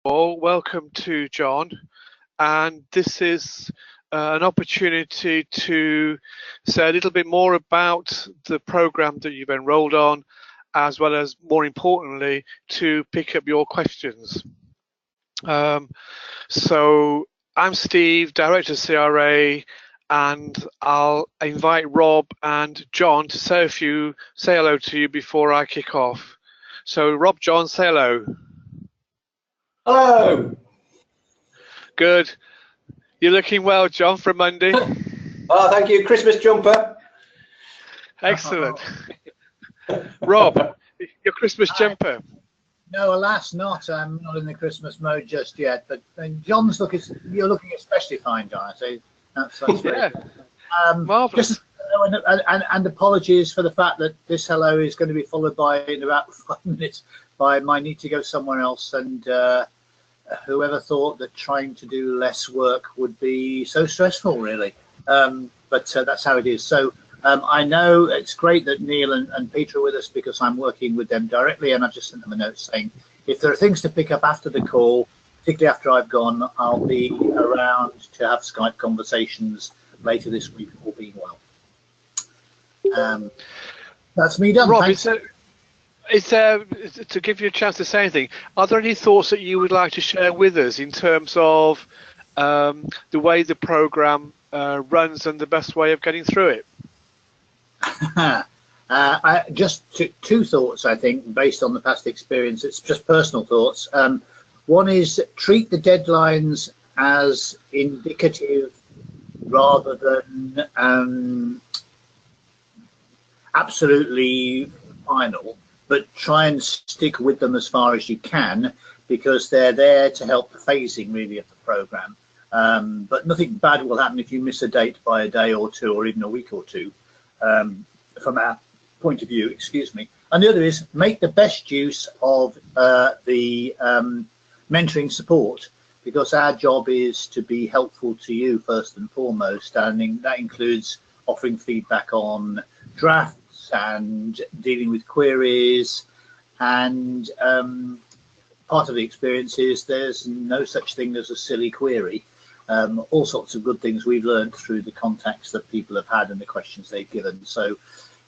all, welcome to John, and this is an opportunity to say a little bit more about the program that you've enrolled on, as well as, more importantly, to pick up your questions. So I'm Steve, Director of CRA, and I'll invite Rob and John to say hello to you before I kick off. So Rob, John, say hello. Hello. Good. You're looking well, John, for Monday. Oh, thank you. Christmas jumper. Excellent. Rob, your Christmas jumper. No, alas, not. I'm not in the Christmas mode just yet. But John's you're looking especially fine, John. So that's yeah. Marvelous. And apologies for the fact that this hello is going to be followed by, in about 5 minutes, by my need to go somewhere else. And whoever thought that trying to do less work would be so stressful, really. But that's how it is. So I know it's great that Neil and Peter are with us, because I'm working with them directly, and I've just sent them a note saying if there are things to pick up after the call, particularly after I've gone, I'll be around to have Skype conversations later this week, all being well. That's me done. Rob, Thanks. Is there, to give you a chance to say anything, are there any thoughts that you would like to share with us in terms of the way the program runs and the best way of getting through it? Just two thoughts, I think, based on the past experience. It's just personal thoughts. One is treat the deadlines as indicative rather than absolutely final, but try and stick with them as far as you can, because they're there to help the phasing really of the program. But nothing bad will happen if you miss a date by a day or two, or even a week or two, from our point of view, excuse me. And the other is make the best use of the mentoring support, because our job is to be helpful to you first and foremost, and that includes offering feedback on drafts and dealing with queries. And part of the experience is there's no such thing as a silly query. All sorts of good things we've learned through the contacts that people have had and the questions they've given. So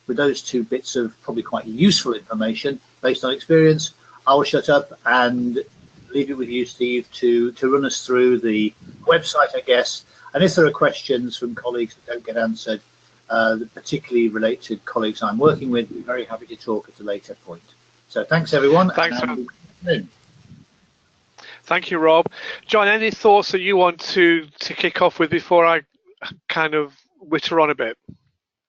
with those two bits of probably quite useful information based on experience, I will shut up and leave it with you, Steve, to run us through the website, I guess. And if there are questions from colleagues that don't get answered, that particularly relate to colleagues I'm working with, we're very happy to talk at a later point. So thanks, everyone. Thanks, Rob. Thank you, Rob. John, any thoughts that you want to kick off with before I kind of witter on a bit?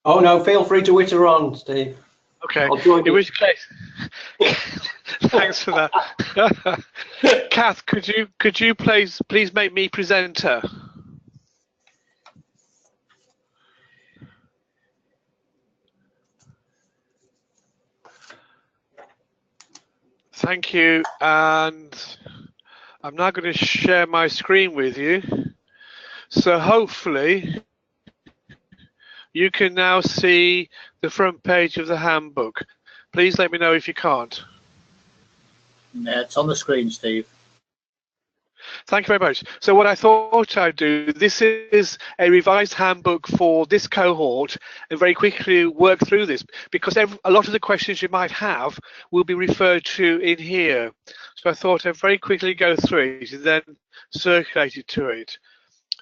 Oh, no, feel free to witter on, Steve. Okay, in which case, thanks for that. Kath, could you please make me presenter? Thank you, and I'm now going to share my screen with you. So hopefully you can now see the front page of the handbook. Please let me know if you can't. Yeah, it's on the screen, Steve. Thank you very much. So what I thought I'd do, this is a revised handbook for this cohort, and very quickly work through this, because a lot of the questions you might have will be referred to in here. So I thought I'd very quickly go through it and then circulate it to it.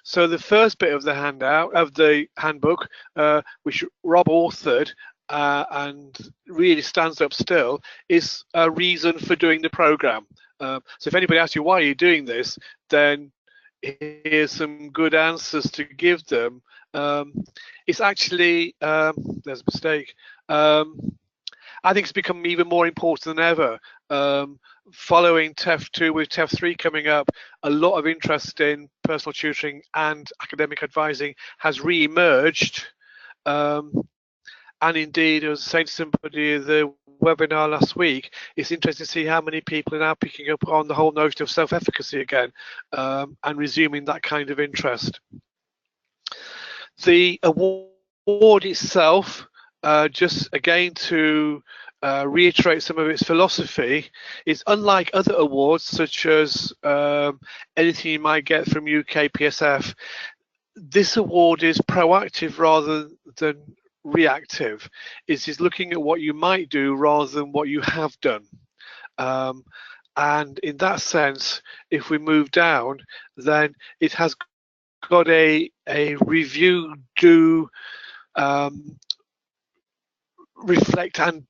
So the first bit of the handout, of the handbook, which Rob authored and really stands up still, is a reason for doing the program. So if anybody asks you why are you doing this, then here's some good answers to give them. It's actually, there's a mistake. I think it's become even more important than ever. Following TEF2 with TEF3 coming up, a lot of interest in personal tutoring and academic advising has re-emerged. And indeed, I was saying to somebody at the webinar last week, it's interesting to see how many people are now picking up on the whole notion of self-efficacy again, and resuming that kind of interest. The award itself, just again to reiterate some of its philosophy, is unlike other awards such as anything you might get from UK PSF. This award is proactive rather than reactive. It is looking at what you might do rather than what you have done. And in that sense, if we move down, then it has got a review, do, reflect and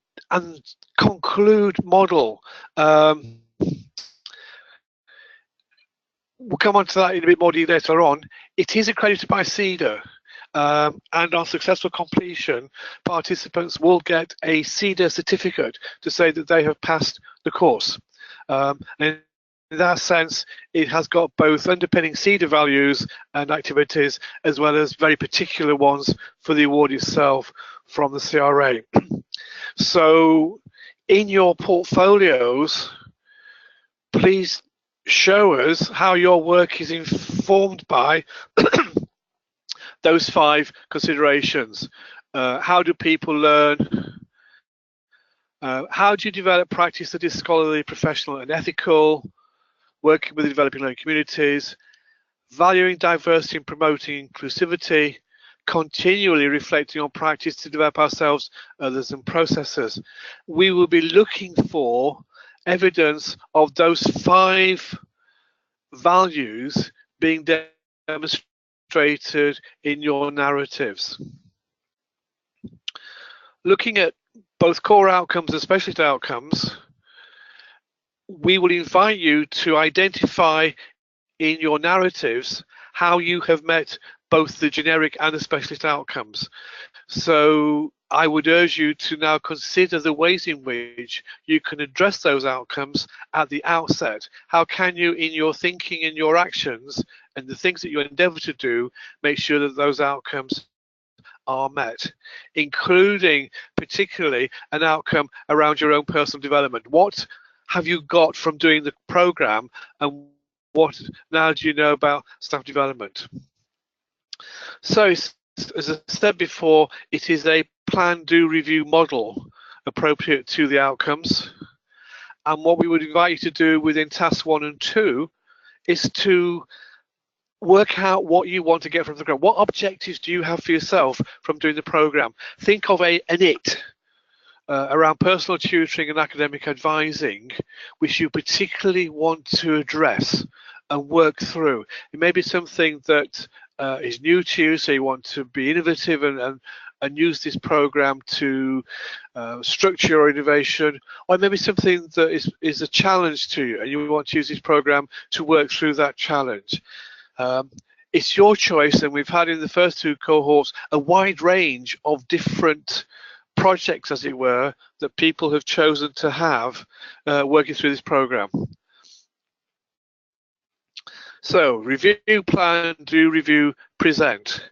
conclude model. We'll come on to that in a bit more detail later on. It is accredited by CEDA, and on successful completion, participants will get a CEDA certificate to say that they have passed the course. And in that sense, it has got both underpinning CEDA values and activities, as well as very particular ones for the award itself from the CRA. So in your portfolios, please show us how your work is informed by those 5 considerations. How do people learn? How do you develop practice that is scholarly, professional and ethical? Working with developing learning communities, valuing diversity and promoting inclusivity, continually reflecting on practice to develop ourselves, others and processes. We will be looking for evidence of those 5 values being demonstrated in your narratives. Looking at both core outcomes and specialist outcomes, we will invite you to identify in your narratives how you have met both the generic and the specialist outcomes. So I would urge you to now consider the ways in which you can address those outcomes at the outset. How can you, in your thinking and your actions and the things that you endeavour to do, make sure that those outcomes are met, including particularly an outcome around your own personal development. What have you got from doing the programme, and what now do you know about staff development? So, as I said before, it is a plan, do, review model appropriate to the outcomes. And what we would invite you to do within tasks 1 and 2 is to work out what you want to get from the program. What objectives do you have for yourself from doing the program? Think of an it around personal tutoring and academic advising, which you particularly want to address and work through. It may be something that is new to you, so you want to be innovative and use this program to structure your innovation, or maybe something that is a challenge to you and you want to use this program to work through that challenge. It's your choice, and we've had in the first 2 cohorts a wide range of different projects, as it were, that people have chosen to have working through this program. So, review, plan, do, review, present.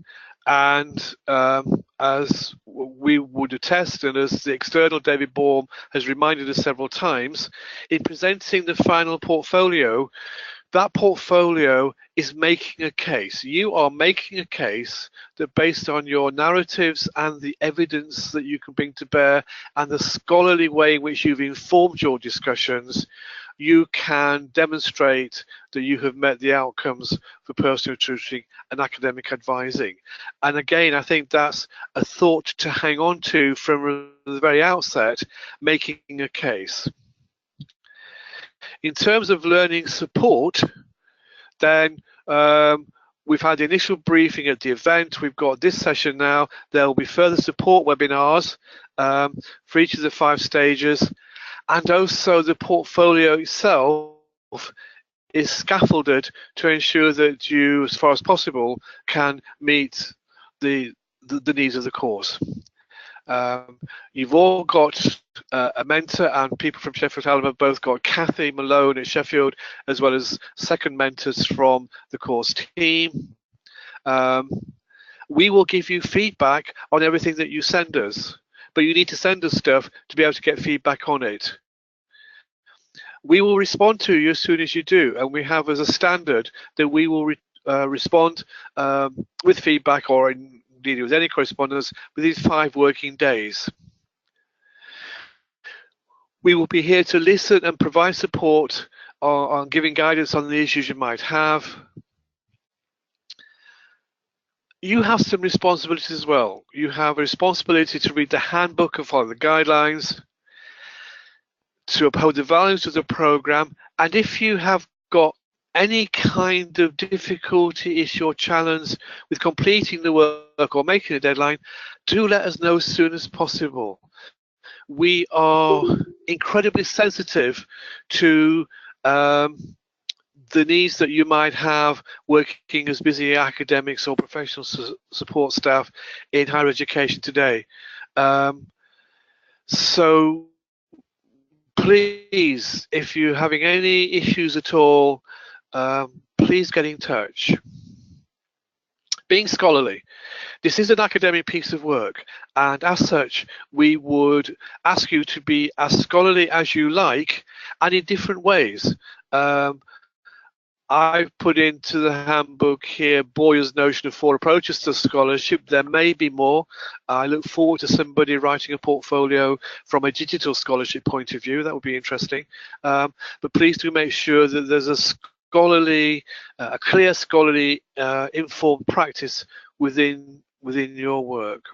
And as we would attest, and as the external David Baum has reminded us several times, in presenting the final portfolio, that portfolio is making a case. You are making a case that, based on your narratives and the evidence that you can bring to bear and the scholarly way in which you've informed your discussions, you can demonstrate that you have met the outcomes for personal tutoring and academic advising. And again, I think that's a thought to hang on to from the very outset, making a case. In terms of learning support, then we've had the initial briefing at the event. We've got this session now. There will be further support webinars for each of the 5 stages. And also the portfolio itself is scaffolded to ensure that you, as far as possible, can meet the needs of the course. You've all got a mentor, and people from Sheffield Hallam have both got Kathy Malone at Sheffield, as well as second mentors from the course team. We will give you feedback on everything that you send us, but you need to send us stuff to be able to get feedback on it. We will respond to you as soon as you do, and we have as a standard that we will respond with feedback, or indeed with any correspondence, within 5 working days. We will be here to listen and provide support on giving guidance on the issues you might have. You have some responsibilities as well. You have a responsibility to read the handbook and follow the guidelines, to uphold the values of the program, and if you have got any kind of difficulty, issue or challenge with completing the work or making a deadline, do let us know as soon as possible. We are incredibly sensitive to the needs that you might have working as busy academics or professional support staff in higher education today. So please, if you're having any issues at all, please get in touch. Being scholarly, this is an academic piece of work, and as such, we would ask you to be as scholarly as you like and in different ways. I've put into the handbook here Boyer's notion of 4 approaches to scholarship. There may be more. I look forward to somebody writing a portfolio from a digital scholarship point of view. That would be interesting. But please do make sure that there's a scholarly, a clear scholarly informed practice within your work.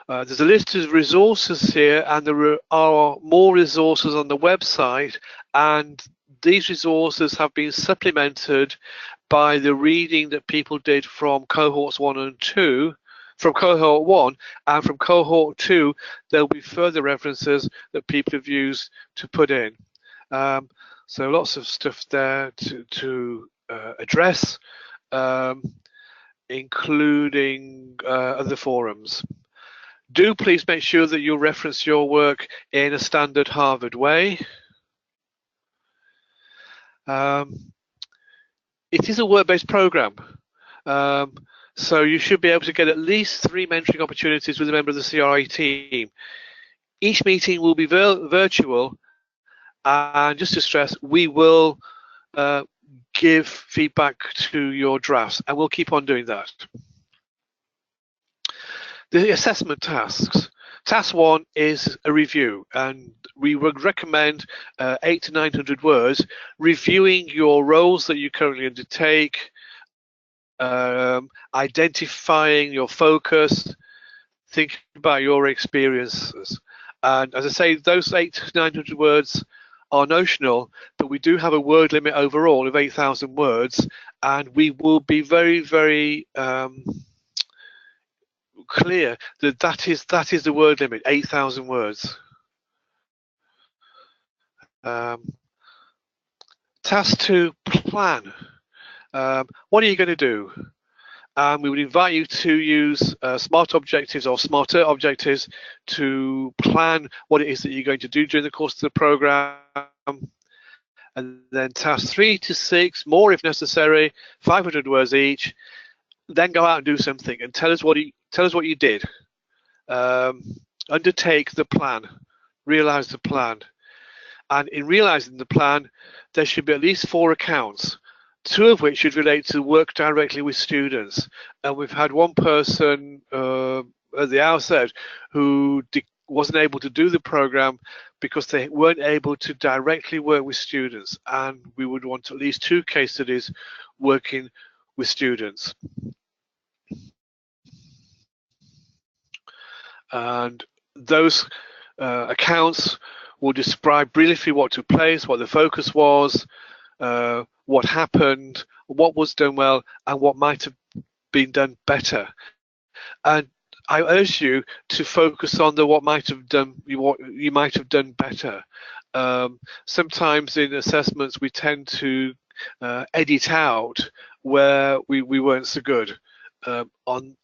There's a list of resources here, and there are more resources on the website, and these resources have been supplemented by the reading that people did from cohorts 1 and 2, from cohort 1, and from cohort 2 there'll be further references that people have used to put in. So lots of stuff there to address, including other forums. Do please make sure that you reference your work in a standard Harvard way. It is a work-based program, so you should be able to get at least 3 mentoring opportunities with a member of the CRI team. Each meeting will be virtual, and just to stress, we will give feedback to your drafts, and we'll keep on doing that. The assessment tasks. Task 1 is a review, and we would recommend 800 to 900 words, reviewing your roles that you currently undertake, identifying your focus, thinking about your experiences. And as I say, those 800 to 900 words are notional, but we do have a word limit overall of 8,000 words, and we will be very, very clear that that is the word limit, 8,000 words. Task 2, plan. What are you going to do? We would invite you to use SMART objectives or SMARTer objectives to plan what it is that you're going to do during the course of the program. And then task 3 to 6, more if necessary, 500 words each. Then go out and do something and tell us what you did. Undertake the plan, realize the plan. And in realizing the plan, there should be at least 4 accounts, 2 of which should relate to work directly with students. And we've had one person at the outset who wasn't able to do the program because they weren't able to directly work with students. And we would want at least 2 case studies working with students. And those accounts will describe briefly what took place, what the focus was, what happened, what was done well, and what might have been done better. And I urge you to focus on the what you might have done better. Sometimes in assessments we tend to edit out where we weren't so good. On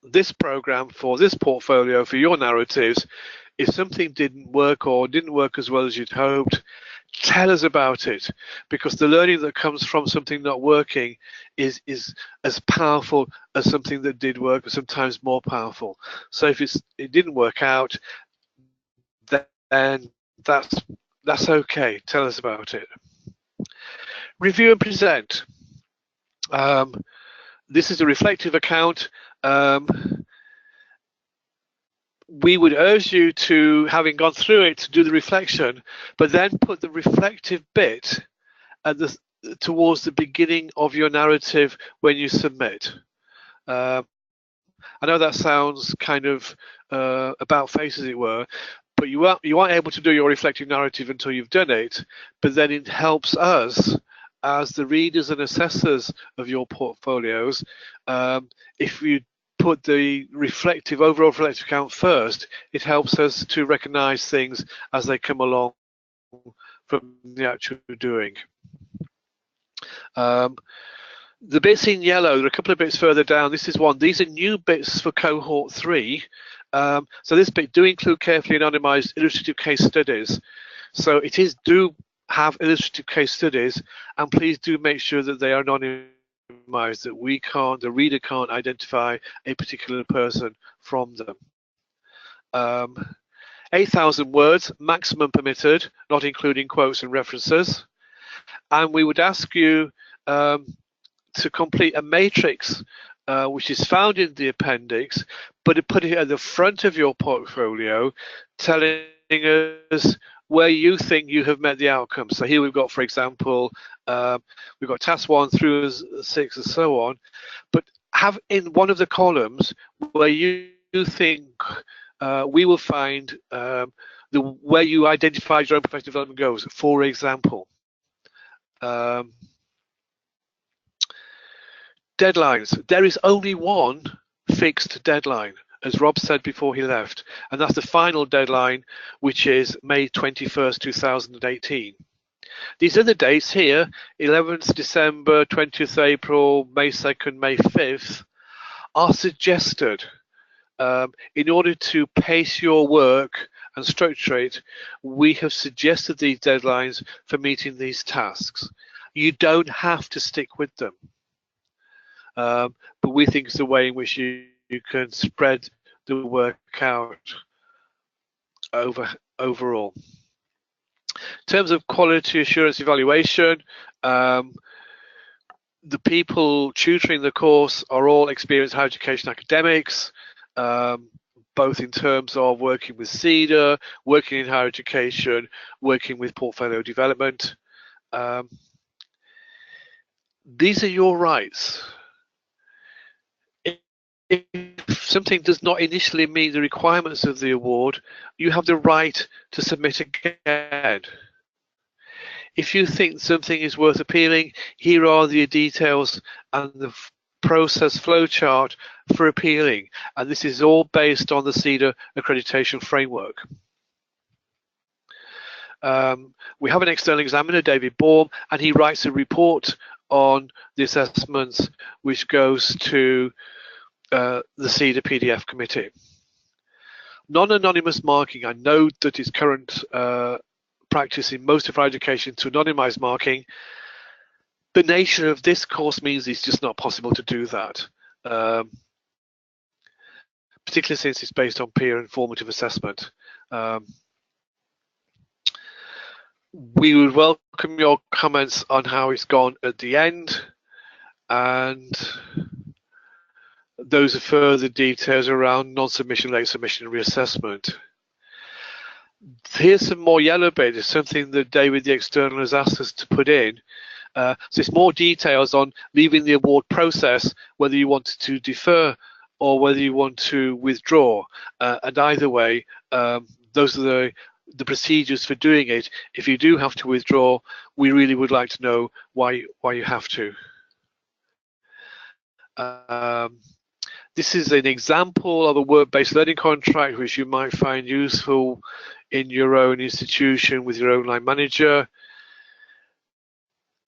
this program, for this portfolio, for your narratives, if something didn't work or didn't work as well as you'd hoped, tell us about it, because the learning that comes from something not working is as powerful as something that did work, but sometimes more powerful. So if it didn't work out, then that's okay. Tell us about it. Review and present. This is a reflective account. we would urge you to, having gone through it, to do the reflection, but then put the reflective bit at towards the beginning of your narrative when you submit. I know that sounds kind of about face, as it were, but you aren't able to do your reflective narrative until you've done it. But then it helps us, as the readers and assessors of your portfolios, if you put the overall reflective account first, it helps us to recognise things as they come along from the actual doing. The bits in yellow, there are a couple of bits further down. This is one. These are new bits for cohort 3. So this bit do include carefully anonymised illustrative case studies. So do have illustrative case studies, and please do make sure that they are anonymised, that the reader can't identify a particular person from them. 8,000 words, maximum permitted, not including quotes and references. And we would ask you to complete a matrix which is found in the appendix, but to put it at the front of your portfolio, telling us where you think you have met the outcome. So here we've got, for example, we've got task 1 through 6 and so on, but have in one of the columns where you think we will find where you identified your own professional development goals. For example, deadlines. There is only one fixed deadline, as Rob said before he left, and that's the final deadline, which is May 21st, 2018. These other dates here, 11th December, 20th April, May 2nd, May 5th, are suggested. In order to pace your work and structure it, we have suggested these deadlines for meeting these tasks. You don't have to stick with them. But we think it's the way in which you can spread the work out overall. In terms of quality assurance evaluation, the people tutoring the course are all experienced higher education academics, both in terms of working with CEDA, working in higher education, working with portfolio development. These are your rights. If something does not initially meet the requirements of the award, you have the right to submit again. If you think something is worth appealing, here are the details and the process flowchart for appealing, and this is all based on the CEDA accreditation framework. We have an external examiner, David Baum, and he writes a report on the assessments which goes to the CEDA PDF committee. Non-anonymous marking. I know that is current practice in most of our education to anonymize marking. The nature of this course means it's just not possible to do that, particularly since it's based on peer and formative assessment. We would welcome your comments on how it's gone at the end, and those are further details around non-submission, late submission, and reassessment. Here's some more yellow bit. It's something that David, the external, has asked us to put in. So it's more details on leaving the award process, whether you want to defer or whether you want to withdraw. And either way, those are the procedures for doing it. If you do have to withdraw, we really would like to know why you have to. This is an example of a work-based learning contract which you might find useful in your own institution with your own line manager.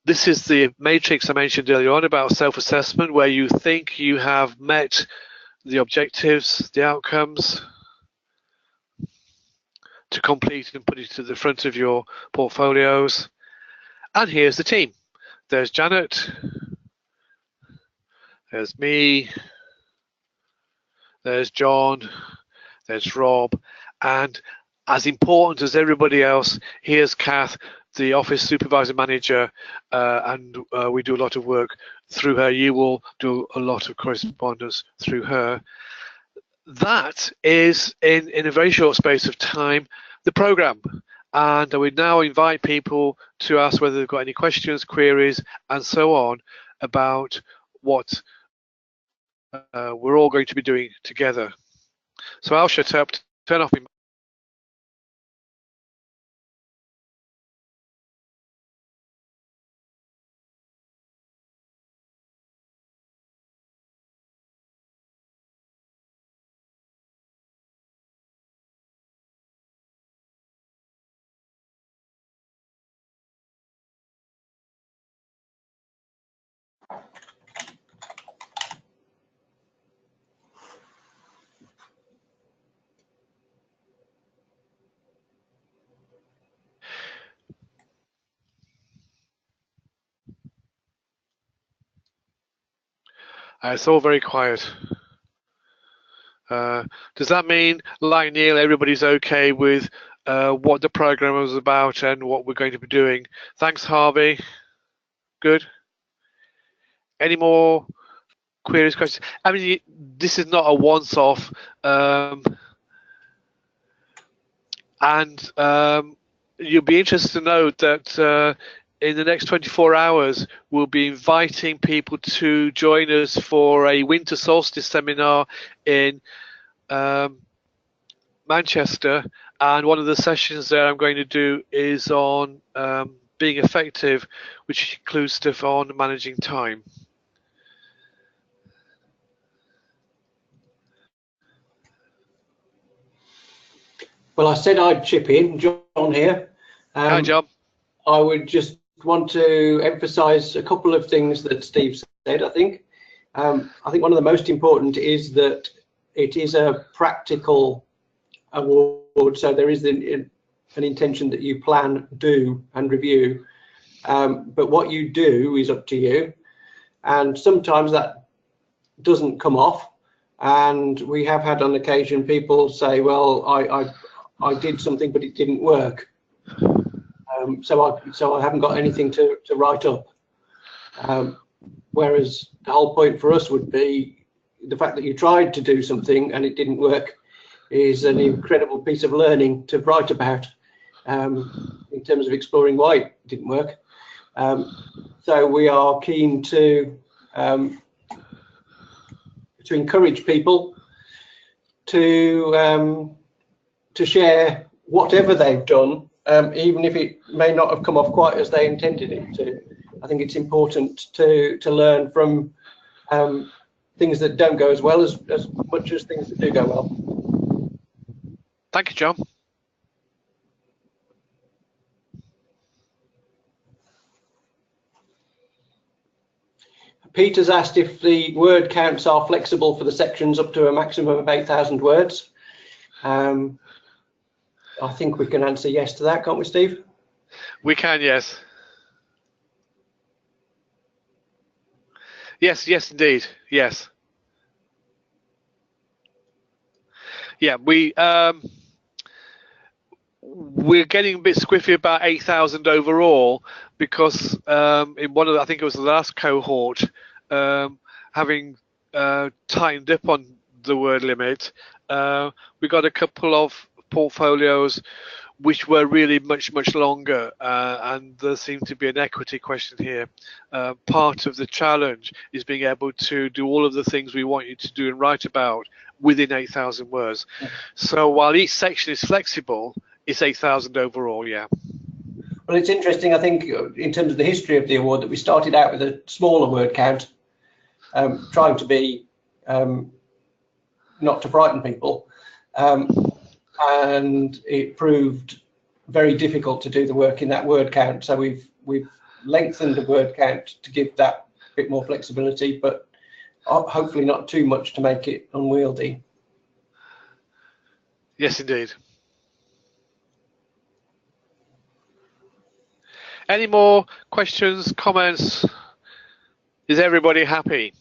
This is the matrix I mentioned earlier on about self-assessment, where you think you have met the objectives, the outcomes, to complete and put it to the front of your portfolios. And here's the team. There's Janet, there's me, there's John, there's Rob, and as important as everybody else, here's Kath, the office supervisor manager, and we do a lot of work through her. You will do a lot of correspondence through her. that is, in a very short space of time, the program. And I would now invite people to ask whether they've got any questions, queries, and so on about what we're all going to be doing together. So I'll shut up, turn off my it's all very quiet. Does that mean, like Neil, everybody's okay with what the program was about and what we're going to be doing? Thanks, Harvey. Good. Any more queries, questions? I mean, this is not a once-off, and you'll be interested to know that in the next 24 hours, we'll be inviting people to join us for a winter solstice seminar in Manchester, and one of the sessions that I'm going to do is on being effective, which includes stuff on managing time. Well, I said I'd chip in. John here. Hi, John. I would just want to emphasise a couple of things that Steve said. I think one of the most important is that it is a practical award, so there is an intention that you plan, do, and review. But what you do is up to you, and sometimes that doesn't come off. And we have had on occasion people say, "Well, I did something, but it didn't work." So I haven't got anything to write up. Whereas the whole point for us would be the fact that you tried to do something and it didn't work is an incredible piece of learning to write about in terms of exploring why it didn't work. So we are keen to encourage people to share whatever they've done, even if it may not have come off quite as they intended it to. I think it's important to learn from things that don't go as well as much as things that do go well. Thank you, John. Peter's asked if the word counts are flexible for the sections up to a maximum of 8,000 words. I think we can answer yes to that, can't we, Steve? We can, yes. Yes, indeed, yes. Yeah, we're getting a bit squiffy about 8,000 overall because in one of I think it was the last cohort, having tightened up on the word limit, we got a couple of portfolios which were really much longer, and there seemed to be an equity question here. Part of the challenge is being able to do all of the things we want you to do and write about within 8,000 words. So while each section is flexible, it's 8,000 overall, yeah. Well, it's interesting, I think, in terms of the history of the award, that we started out with a smaller word count, trying to be not to frighten people, and it proved very difficult to do the work in that word count. So we've lengthened the word count to give that bit more flexibility, but hopefully not too much to make it unwieldy. Yes, indeed. Any more questions, comments? Is everybody happy?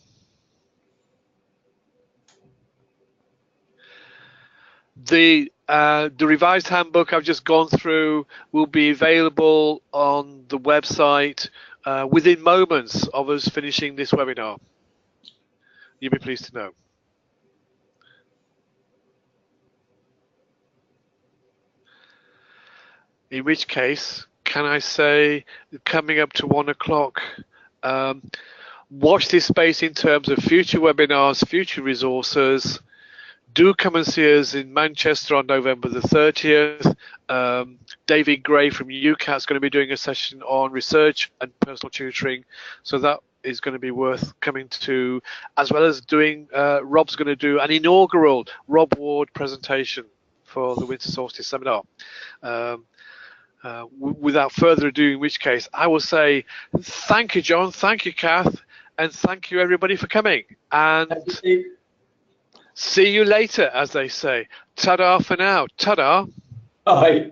The revised handbook I've just gone through will be available on the website within moments of us finishing this webinar. You'll be pleased to know. In which case, can I say, coming up to 1 o'clock, watch this space in terms of future webinars, future resources. Do come and see us in Manchester on November the 30th. David Gray from UCAT is going to be doing a session on research and personal tutoring. So that is going to be worth coming to, as well as doing, Rob's going to do an inaugural Rob Ward presentation for the Winter Solstice Seminar. Without further ado, in which case, I will say thank you, John, thank you, Kath, and thank you, everybody, for coming. And see you later, as they say. Ta-da for now. Ta-da. Bye.